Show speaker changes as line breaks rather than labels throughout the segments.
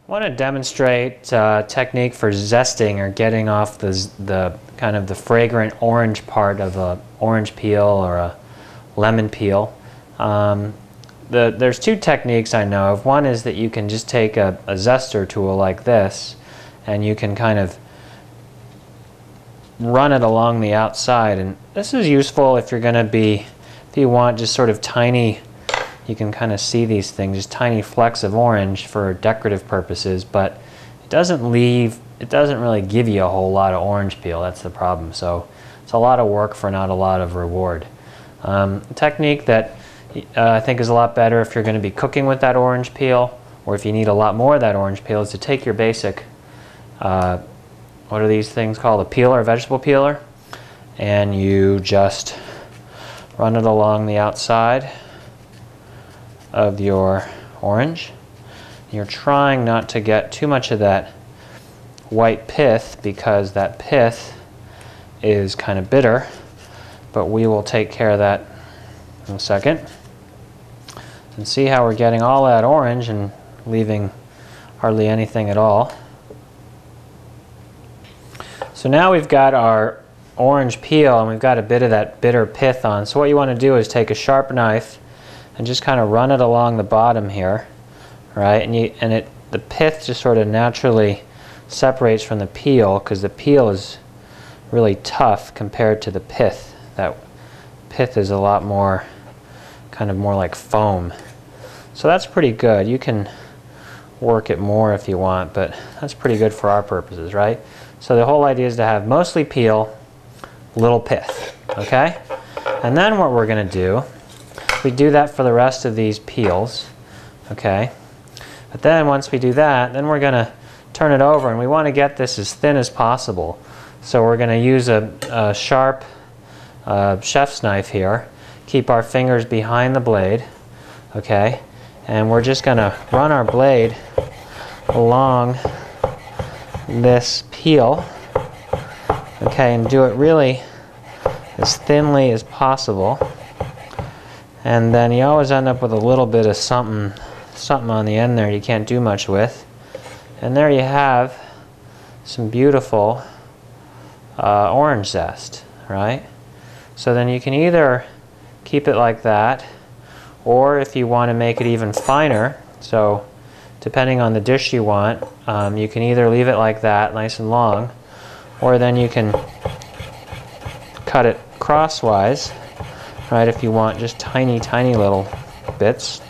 I want to demonstrate a technique for zesting, or getting off the kind of the fragrant orange part of a orange peel or a lemon peel. There's two techniques I know of. One is that you can just take a zester tool like this and you can kind of run it along the outside, and this is useful if you're going to be, if you want just sort of tiny, you can kind of see these things, just tiny flecks of orange for decorative purposes, but it doesn't really give you a whole lot of orange peel. That's the problem. So it's a lot of work for not a lot of reward. A technique that I think is a lot better if you're going to be cooking with that orange peel, or if you need a lot more of that orange peel, is to take your basic, what are these things called, a peeler, a vegetable peeler, and you just run it along the outside of your orange. You're trying not to get too much of that white pith, because that pith is kind of bitter, but we will take care of that in a second. And see how we're getting all that orange and leaving hardly anything at all. So now we've got our orange peel and we've got a bit of that bitter pith on. So what you want to do is take a sharp knife and just kind of run it along the bottom here, right? And the pith just sort of naturally separates from the peel, because the peel is really tough compared to the pith. That pith is a lot more, kind of more like foam. So that's pretty good. You can work it more if you want, but that's pretty good for our purposes, right? So the whole idea is to have mostly peel, little pith, okay? And then what we're going to do, we do that for the rest of these peels, okay? But then once we do that, then we're going to turn it over, and we want to get this as thin as possible. So we're going to use a sharp chef's knife here, keep our fingers behind the blade, okay? And we're just going to run our blade along this peel, okay, and do it really as thinly as possible. And then you always end up with a little bit of something on the end there you can't do much with. And there you have some beautiful orange zest, right? So then you can either keep it like that, or if you want to make it even finer, so depending on the dish you want, you can either leave it like that, nice and long, or then you can cut it crosswise, right, if you want just tiny, tiny little bits.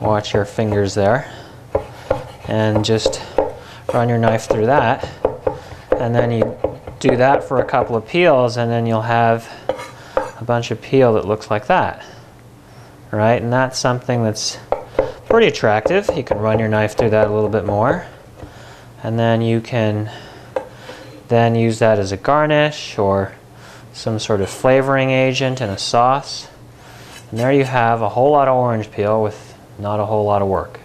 Watch your fingers there. And just run your knife through that. And then you do that for a couple of peels, and then you'll have a bunch of peel that looks like that. Right? And that's something that's pretty attractive. You can run your knife through that a little bit more. And then you can then use that as a garnish or some sort of flavoring agent in a sauce. And there you have a whole lot of orange peel with not a whole lot of work.